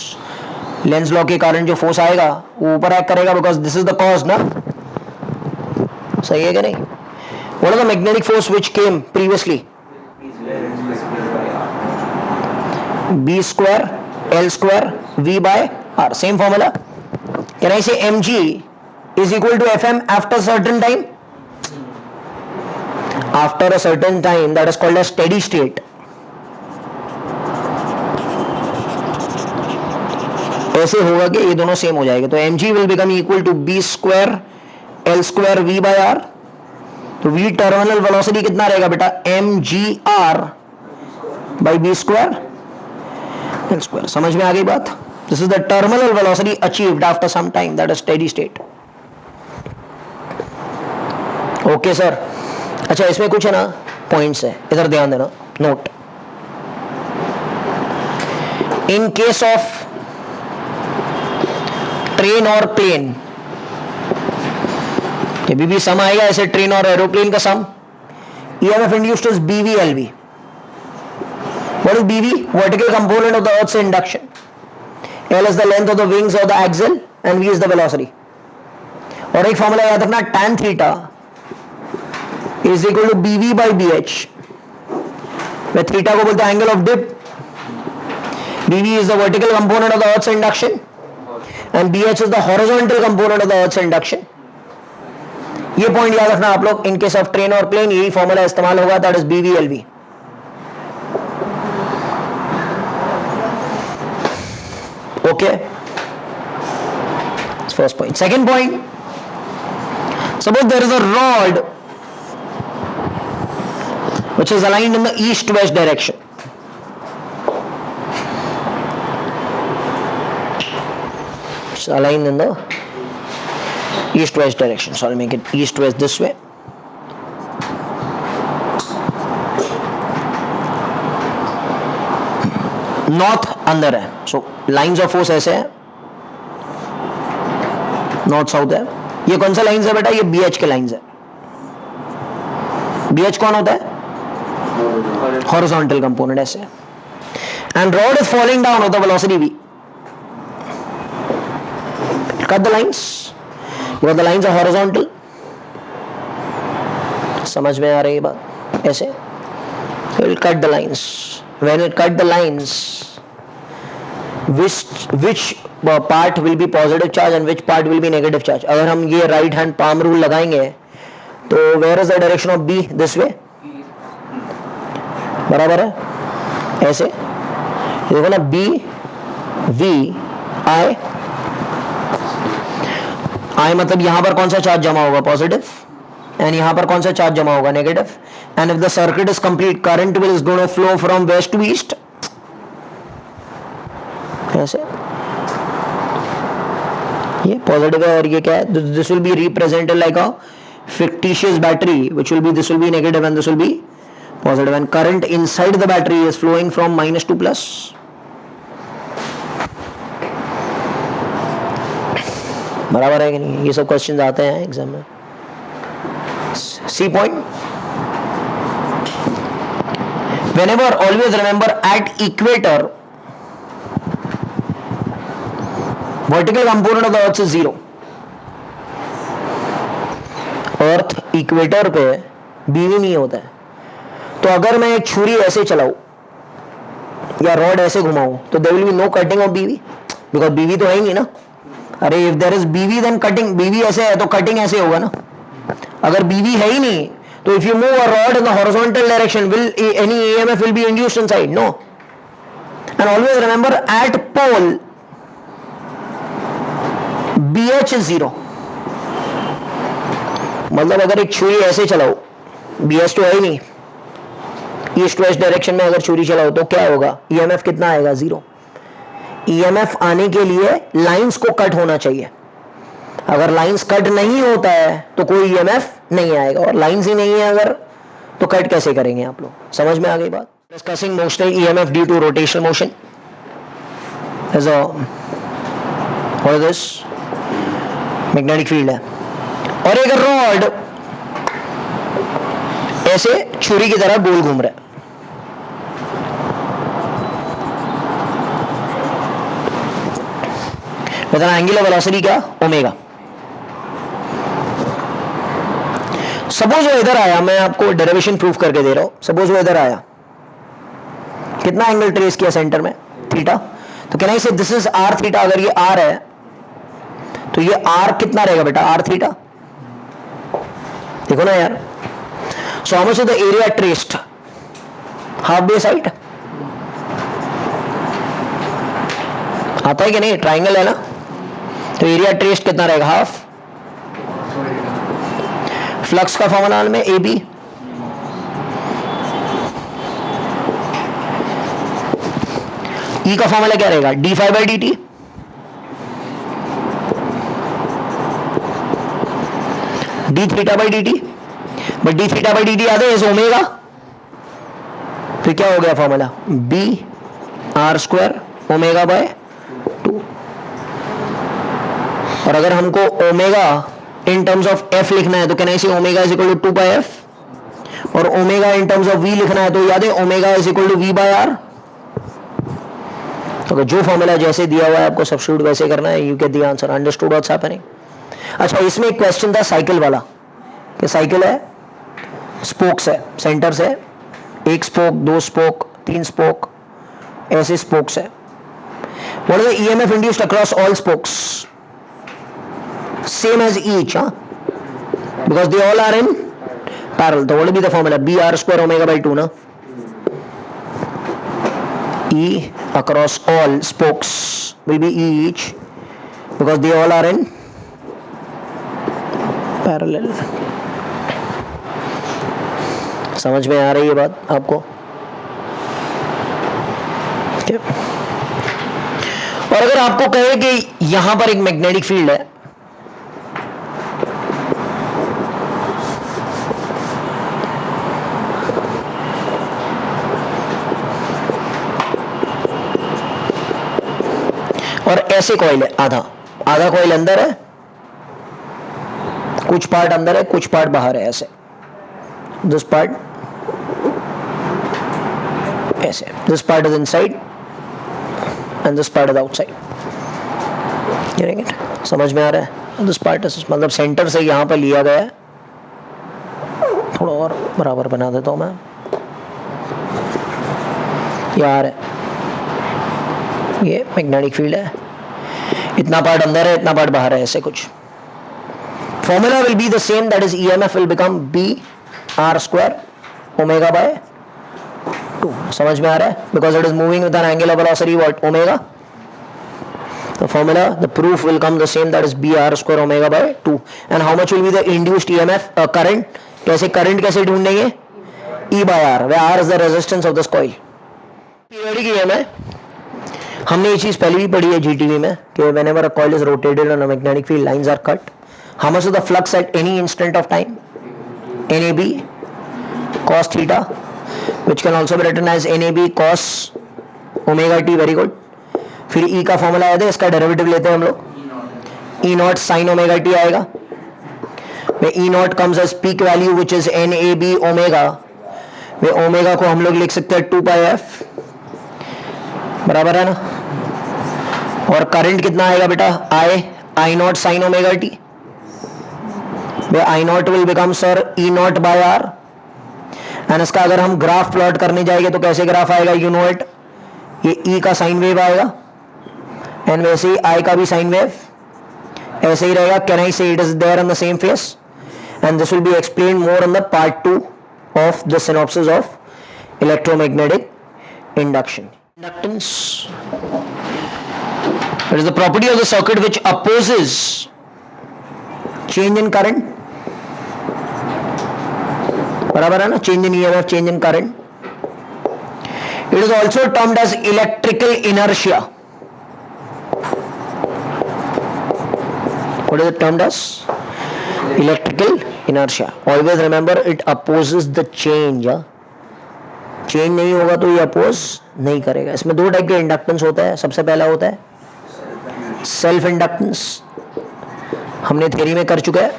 Lenz law के कारण जो force आएगा वो ऊपर act करेगा, because this is the cause ना. सही है कि नहीं. What are the magnetic force which came previously, B square L square V by R, same formula. Can I say mg is equal to Fm after certain time, after a certain time that is called as steady state. ऐसे होगा कि ये दोनों same हो जाएंगे, तो mg will become equal to B square L square V by R. तो V terminal velocity कितना रहेगा बेटा, mgr by B square L square. समझ में आ गई बात. This is the terminal velocity achieved after some time, that is steady state. Okay sir. अच्छा, इसमें कुछ है ना पॉइंट्स है, इधर ध्यान देना, note. In case of train और प्लेन, कभी भी सम आएगा ऐसे ट्रेन और एरोप्लेन का सम, EMF induced is BV/LV. What is BV? Vertical component of the Earth's induction. L is the length of the wings of the axle and V is the velocity. और एक formula याद रखना, tan theta is equal to BV by BH. मैं थीटा को बोलते हैं angle of dip. BV is the vertical component of the Earth's induction and BH is the horizontal component of the Earth's induction. ये point याद रखना आप लोग. इन केस ऑफ ट्रेन और प्लेन यही फॉर्मूला इस्तेमाल होगा, that is BV/LV. Okay, first point. Second point, suppose there is a rod which is aligned in the east-west direction. It's aligned in the east-west direction. So I'll make it east-west this way. North अंदर है, so lines of force ऐसे है, north south है. ये कौन सा lines है बेटा, ये BH के लाइन्स है. BH कौन होता है, horizontal component ऐसे. And rod is falling down with the velocity V. Cut the lines because the lines are horizontal. समझ में आ रही है बात. ऐसे we will cut the lines. When we cut the lines, which part will be positive charge and which part will be negative charge. अगर हम ये right hand palm rule लगाएंगे तो where is the direction of B? This way. बराबर है. ऐसे देखो ना, B V I मतलब यहां पर कौन सा चार्ज जमा होगा, पॉजिटिव. एंड यहाँ पर कौन सा चार्ज जमा होगा, negative. And if the circuit is complete, current will is gonna flow from west to east. ऐसे ये पॉजिटिव है और ये क्या है, this will be represented like a fictitious battery, which will be, this will be negative and this will be positive, and current inside the battery is flowing from minus to plus. बराबर है कि नहीं? ये सब questions आते हैं exam में. C point, whenever always remember at equator vertical component of the earth is 0. Earth equator पे बीवी नहीं होता है. तो अगर मैं एक छुरी ऐसे चलाऊं या रॉड ऐसे घुमाऊं तो there will be no cutting of BV, because BV तो है ही नहीं ना. अरे if there is BV then cutting, BV ऐसे है तो कटिंग ऐसे होगा ना. अगर बीवी है ही नहीं तो if you move a rod in the horizontal direction will any EMF will be induced inside, no. And always remember at pole BH is 0. मतलब अगर एक छुरी ऐसे चलाओ, बीएस तो है ही नहीं, ईस्ट वेस्ट डायरेक्शन में अगर छुरी चलाओ तो क्या होगा, ईएमएफ कितना आएगा, 0. ईएमएफ आने के लिए लाइंस को कट होना चाहिए. अगर लाइंस कट नहीं होता है तो कोई ईएमएफ नहीं आएगा, और लाइंस ही नहीं है अगर तो कट कैसे करेंगे आप लोग. समझ में आ गई बात. Discussing motional EMF due to rotational motion. As a what is this, magnetic field है. और एक रॉड ऐसे छुरी की तरह गोल घूम रहा है. विद एन एंगुलर वेलोसिटी क्या, ओमेगा. सपोज वो इधर आया, मैं आपको डेरिवेशन प्रूफ करके दे रहा हूं. सपोज वो इधर आया, कितना एंगल ट्रेस किया सेंटर में, थीटा. तो कैन आई से दिस इज आर थीटा. अगर ये आर है तो ये आर कितना रहेगा बेटा, आर थीटा. देखो ना यार. So how much is the area traced, half base height. आता है कि नहीं, ट्राइंगल है ना, तो एरिया ट्रेस्ड कितना रहेगा, हाफ. फ्लक्स का फॉर्मूला में ए बी, ई का फॉर्मूला क्या रहेगा, D five by D T. D theta by D T, but D theta by D T आते हैं ओमेगा. फिर क्या हो गया formula, B R square omega by 2. और अगर हमको omega in terms of F लिखना है तो can I say omega is equal to 2 by F. और omega in terms of V लिखना है तो याद है omega is equal to we by R. तो जो फॉर्मूला जैसे दिया हुआ है आपको सब्स्टिट्यूट वैसे करना है. You get the answer. Understood what's happening. अच्छा, इसमें एक क्वेश्चन था साइकिल वाला, कि साइकिल है, स्पोक्स है, सेंटर से एक स्पोक, 2 स्पोक, 3 स्पोक, ऐसे स्पोक्स है. What is the EMF induced across all spokes, same as each, because they all are in parallel. तो what will be the formula, B R square omega by 2 ना. E across all spokes will be each because they all are in parallel. समझ में आ रही है बात आपको? okay. और अगर आपको कहे कि यहां पर एक मैग्नेटिक फील्ड है, और ऐसे कॉइल है, आधा आधा कॉइल अंदर है, कुछ पार्ट अंदर है, कुछ पार्ट बाहर है. ऐसे दिस पार्ट ऐसे, this part is inside and this part is outside. Getting it? समझ में आ रहा है? दिस पार्ट इज, मतलब सेंटर से यहां पर लिया गया है. थोड़ा और बराबर बना देता हूं मैं. यार ये मैग्नेटिक फील्ड है, इतना पार्ट अंदर है, इतना पार्ट बाहर है, ऐसे कुछ. Formula will be the same, that is EMF will become B R square omega by 2. समझ में आ रहा है? Because it is moving with an angular velocity what, omega. The formula, the proof will come the same, that is BR square omega by 2. And how much will be the induced EMF, current? कैसे current कैसे ढूंढेंगे? E by R, where R is the resistance of this coil. Periodic EMF, हमने ये चीज पहले भी पढ़ी है GTV में कि whenever a coil is rotated and a magnetic field lines are cut, how much is the flux at any instant of time? NAB cos theta, which can also be written as NAB cos omega t. Very good. फिर E का formula याद है, इसका derivative लेते हैं हम लोग, E naught sine omega t आएगा, where E naught comes as peak value which is NAB omega, where omega को हम लोग लिख सकते हैं 2 पाई f, बराबर है ना। और करंट कितना आएगा बेटा, I naught sine omega t, where I naught will become sir E naught by R। And इसका अगर हम ग्राफ प्लॉट करने जाएंगे तो कैसे ग्राफ आएगा, यू नो इट, ये E का साइन वेव आएगा एंड वैसे ही I का भी साइन वेव ऐसे ही रहेगा। Can I say it is there in the same phase, and this will be explained more in the part 2 of the synopsis of electromagnetic induction. Inductance, it is the property of the circuit which opposes change in current, बराबर है ना, change in EMF, change in current. It is also termed as electrical inertia. What is it termed as? Electrical inertia. Always remember it opposes the change. Change नहीं होगा तो ये oppose नहीं करेगा। इसमें दो टाइप के इंडक्टेंस होता है। सबसे पहला होता है सेल्फ इंडक्टेंस, हमने थ्योरी में कर चुका है,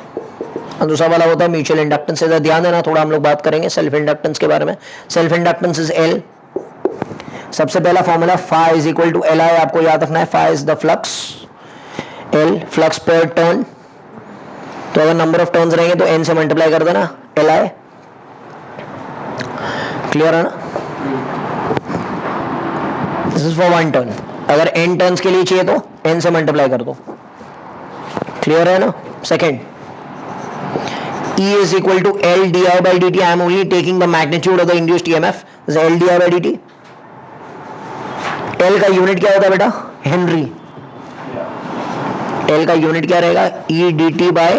और दूसरा वाला होता है म्यूचुअल इंडक्टेंस। इधर ध्यान देना, थोड़ा हम लोग बात करेंगे सेल्फ इंडक्टेंस के बारे में। Self inductance is L। सबसे पहला formula phi is equal to Li, आपको याद रखना है, phi is the flux, L flux पर टर्न, तो अगर नंबर ऑफ टर्न्स रहेंगे तो n से मल्टीप्लाई कर देना Li, क्लियर है ना। This is for one turn, अगर n टर्न्स के लिए चाहिए तो n से मल्टीप्लाई कर दो, क्लियर है ना। Second, E is equal to L di by dt. I am only taking the magnitude of the induced EMF. This is L di by dt. L का यूनिट क्या होता है बेटा, हेनरी। L का यूनिट क्या रहेगा, E dt by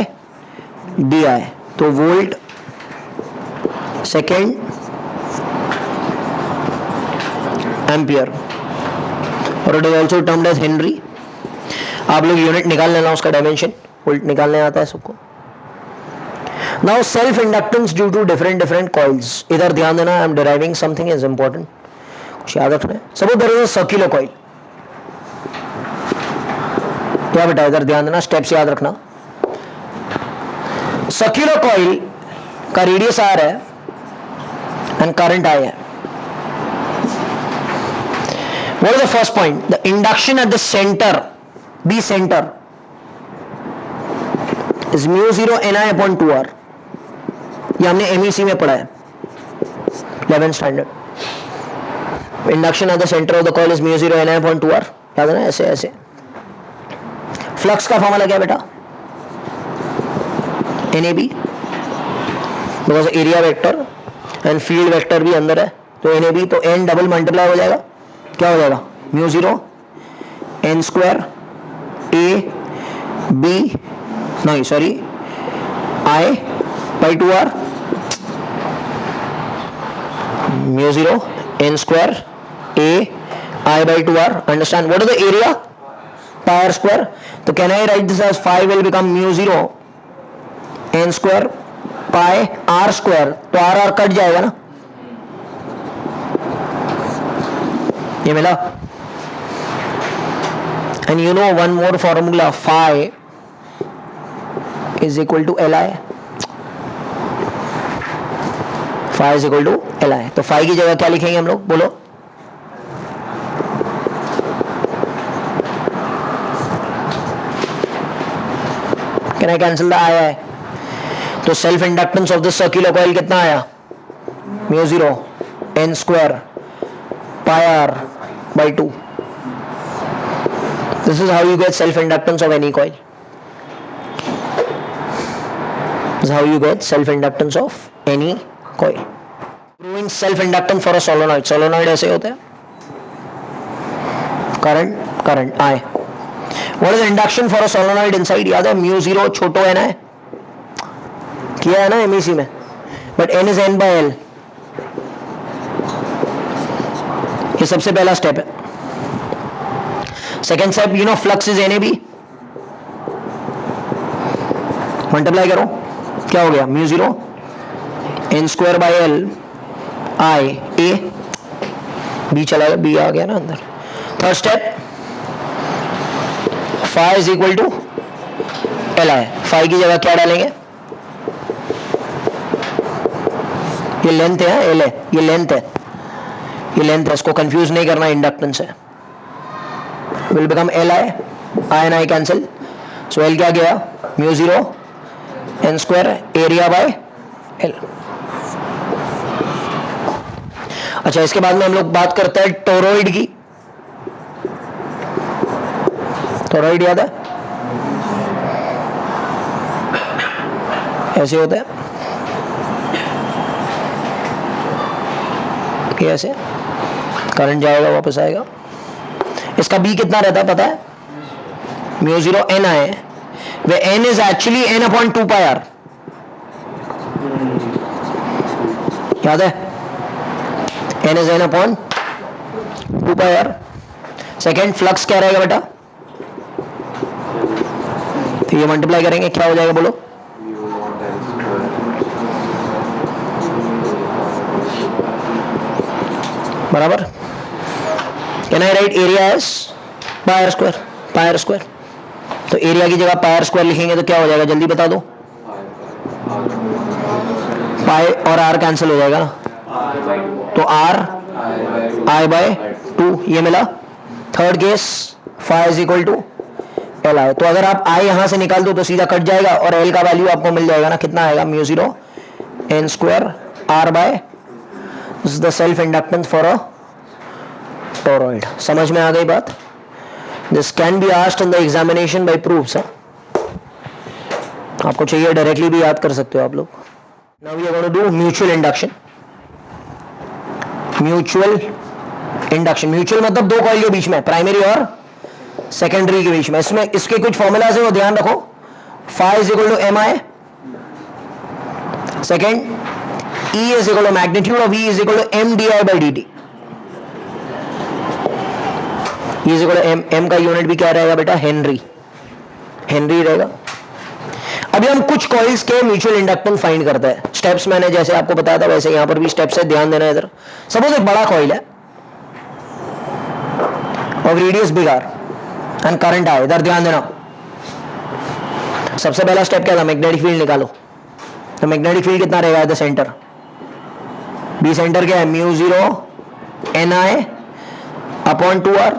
di, तो volt second ampere, और it is also termed as henry. आप लोग यूनिट निकाल लेना, उसका डायमेंशन, वोल्ट निकालने आता है सबको। Now self inductance due to different coils. इधर ध्यान देना, I am deriving something is important, कुछ याद रखना है। Suppose there is a circular coil, क्या बेटा इधर ध्यान देना, स्टेप्स याद रखना। सर्कुलर कॉइल का रेडियस R है एंड करंट I है। What is the first point? The induction at the center, B center, is mu 0 Ni upon 2R। ये हमने MEC में पढ़ा है 11th standard. Induction at the centre of the coil is mu 0 Ni upon 2R, याद है ना, ऐसे ऐसे। फ्लक्स का फॉर्मूला क्या बेटा, NAB, because area vector and field vector भी अंदर है, तो NAB, तो N डबल मल्टीप्लाई हो जाएगा, क्या हो जाएगा, mu 0 N square A B, नहीं sorry, I by 2R, mu 0 N square A I by 2R. Understand? What is the area? Pi R square. So can I write this as phi will become mu 0 N square pi R square, तो R cut जाएगा ना, ये मिला। And you know one more formula, phi is equal to Li, phi is equal to Li। तो phi की जगह क्या लिखेंगे हम लोग, बोलो, can I cancel the I? तो self inductance of the circular coil कितना आया, mu 0 N square pi R by 2। This is how you get self inductance of any coil. This is how you get self inductance of any coil. Proving self inductance for a solenoid. Solenoid ऐसे होते हैं, current I। What is induction for a solenoid inside? याद है mu zero छोटो N है, किया है ना एमईसी में, but N is N by L. ये सबसे पहला स्टेप है। Second step, you know flux is N A B, multiply करो, क्या हो गया? Mu zero N square by L I A, B चला गया, बी आ गया ना अंदर। Third step, phi is equal to L I, phi की जगह क्या डालेंगे? ये लेंथ है, एल है, ये लेंथ है, ये लेंथ है, इसको कंफ्यूज नहीं करना इंडक्टेंस से। Will become L I, I and I cancel, so L क्या गया? Mu zero N square area by L. अच्छा, इसके बाद में हम लोग बात करते हैं टोरॉइड की। टोरॉइड याद है? ऐसे होता है, ये ऐसे करंट जाएगा वापस आएगा। इसका बी कितना रहता है पता है? Mu zero N I, where N is actually N upon 2 pi R, याद है? N is N upon 2 pi R. Second, flux क्या रहेगा बेटा? तो ये मल्टीप्लाई करेंगे, क्या हो जाएगा बोलो? बराबर। Can I write area as pi R square? Pi R square, तो एरिया की जगह पाई आर स्क्वायर लिखेंगे तो क्या हो जाएगा? जल्दी बता दो। पाई और आर कैंसिल हो जाएगा ना, तो आर आई बाय 2 ये मिला। Third case, phi is equal to L I, तो अगर आप आई यहां से निकाल दो तो सीधा कट जाएगा और एल का वैल्यू आपको मिल जाएगा ना, कितना आएगा? Mu zero N square R by, this is the self inductance for a toroid. समझ में आ गई बात? This can be asked in the examination by proofs. आपको चाहिए डायरेक्टली भी याद कर सकते हो आप लोग। Now we are going to do mutual induction. Mutual induction, mutual मतलब दो कॉइल के बीच में, प्राइमरी और सेकेंडरी के बीच में। इसमें इसके कुछ फॉर्मूलाज है, वो ध्यान रखो। Phi is equal to M I, second E is equal to magnitude of E is equal to M D I by D T. E is equal to M, M का यूनिट भी क्या रहेगा बेटा? Henry, Henry रहेगा। अभी हम कुछ coils के म्यूचुअल इंडक्टेंस फाइंड करते हैं। स्टेप्स मैंने जैसे आपको बताया था वैसे यहां पर भी स्टेप्स है, ध्यान देना। इधर सपोज एक बड़ा कॉइल है और radius big R and current आए, इधर ध्यान देना। सबसे पहला स्टेप क्या था? मैग्नेटिक फील्ड निकालो। तो मैग्नेटिक फील्ड कितना रहेगा? द सेंटर, बी सेंटर क्या है? Mu zero N I upon 2 R.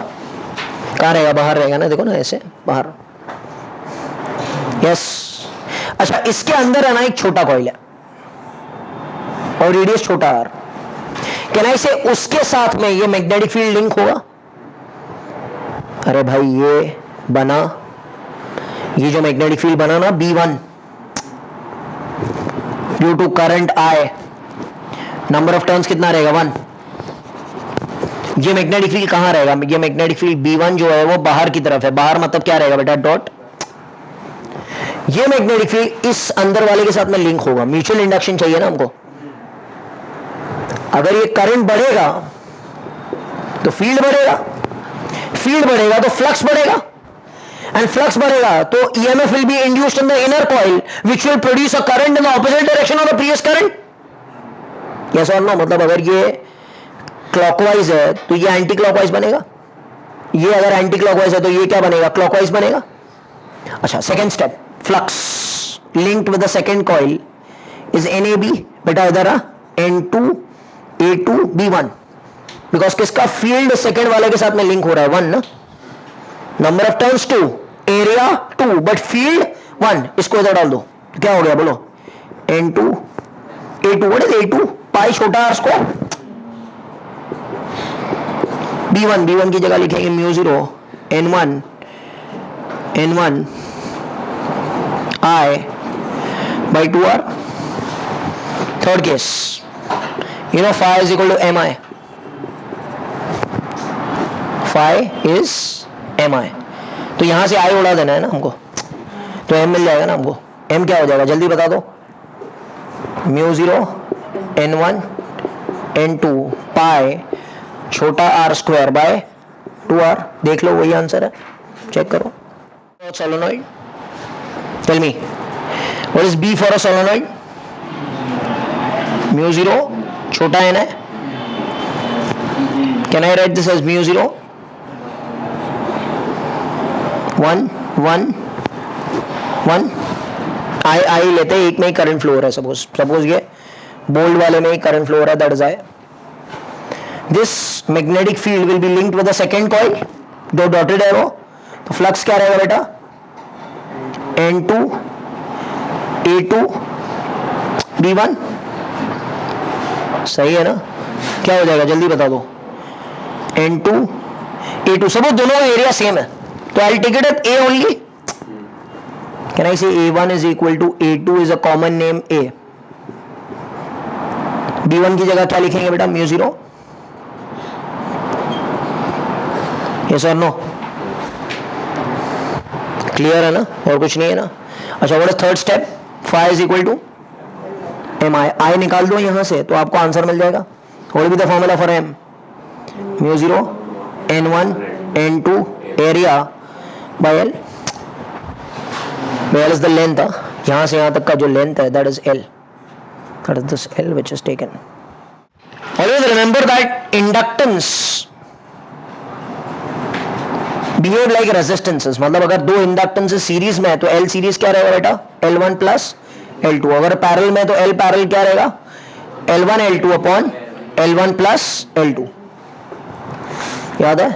कहां रहेगा? बाहर रहेगा ना, देखो ना ऐसे बाहर। यस। अच्छा, इसके अंदर है ना एक छोटा कॉइल है और रेडियस छोटा आर। कैन आई से उसके साथ में ये मैग्नेटिक फील्ड लिंक होगा? अरे भाई ये बना, ये जो मैग्नेटिक फील्ड बना ना B1 due to current I, number of turns कितना रहेगा? 1। ये मैग्नेटिक फील्ड कहां रहेगा? ये मैग्नेटिक फील्ड B1 जो है वो बाहर की तरफ है। बाहर मतलब क्या रहेगा बेटा? डॉट। ये मैग्नेटिक फील्ड इस अंदर वाले के साथ में लिंक होगा। म्यूचुअल इंडक्शन चाहिए ना हमको। अगर ये करंट बढ़ेगा तो फील्ड बढ़ेगा, फील्ड बढ़ेगा तो फ्लक्स बढ़ेगा, एंड फ्लक्स बढ़ेगा तो EMF will be induced in the inner coil which will produce a current in the opposite direction of the previous current. yes or no? मतलब अगर ये क्लॉकवाइज है तो ये एंटी क्लॉकवाइज बनेगा, ये अगर एंटी क्लॉकवाइज है तो ये क्या बनेगा? क्लॉकवाइज बनेगा। अच्छा, second step, flux linked with the second coil is NAB। बेटा इधर N2 A2 B1, बिकॉज किसका फील्ड सेकेंड वाले के साथ में लिंक हो रहा है? 1 ना। Number of turns 2, area 2, but field 1। इसको इधर डाल दो तो क्या हो गया बोलो? N2 A2, what is A2? पाई छोटा आर स्क्वायर। B1, B1 की जगह लिखेंगे mu zero N1 I by 2R। Third case, you know phi is equal to mi, phi is mi। तो यहां से आई उड़ा देना है ना हमको, तो एम मिल जाएगा ना हमको। एम क्या हो जाएगा जल्दी बता दो, म्यू 0 n1 n2 पाई छोटा r स्क्वायर बाय 2r। देख लो वही आंसर है, चेक करो। Solenoid, tell me what is b for a solenoid? Mu 0 छोटा n है, can I write this as mu 0 1 1 1। I लेते हैं, एक में ही करंट फ्लो हो रहा है, सपोज ये बोल्ड वाले में ही करंट फ्लो हो रहा है, that is I. This magnetic field will be linked with the second coil, दो डॉटेड एरो, तो फ्लक्स क्या रहेगा बेटा, N2 A2 B1। सही है ना? क्या हो जाएगा जल्दी बता दो, N2 A2। सपोज दोनों का एरिया सेम है, तो I take it at A only. Can I say A1 is equal to A2 is a common name A? B1 की जगह क्या लिखेंगे बेटा, mu 0। Yes or no? Clear है ना, और कुछ नहीं है ना। अच्छा, what is third step, phi is equal to mi। I निकाल दो यहां से तो आपको आंसर मिल जाएगा। What will be the formula for m? Mu 0 n1 n2 area by L। L is the length, यहाँ से यहाँ तक का जो length है, that is L, that is this L which is taken। Always remember that inductance behave like resistances। मतलब अगर दो inductances सीरीज में है तो L सीरीज क्या रहेगा बेटा, L1 प्लस L2। अगर पैरेलल में तो L पैरेलल क्या रहेगा, L1 L2 upon L1 plus L2। याद है?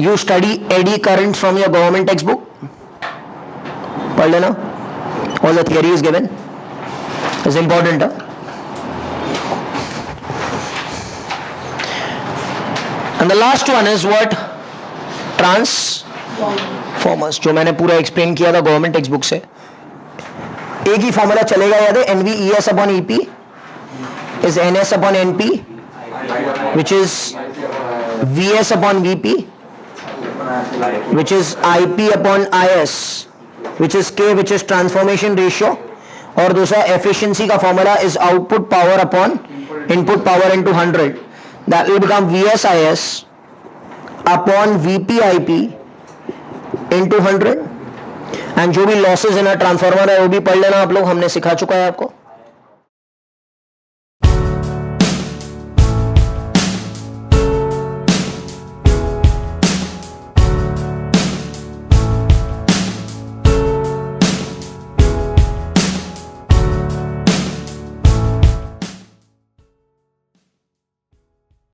You study eddy currents from your government textbook, पढ़ लेना, all the theory is given, is important। And the last one is what, transformers, जो मैंने पूरा एक्सप्लेन किया था गवर्नमेंट टेक्स्ट बुक से। एक ही फॉर्मूला चलेगा, याद है, NV/ES upon EP is NS upon NP which is VS upon VP which is IP upon IS which is K which is transformation ratio, और दूसरा efficiency का formula is output power upon input power into 100, that will become VSIS upon VPIP into 100। And जो भी losses in transformer है वो भी पढ़ लेना आप लोग, हमने सिखा चुका है आपको।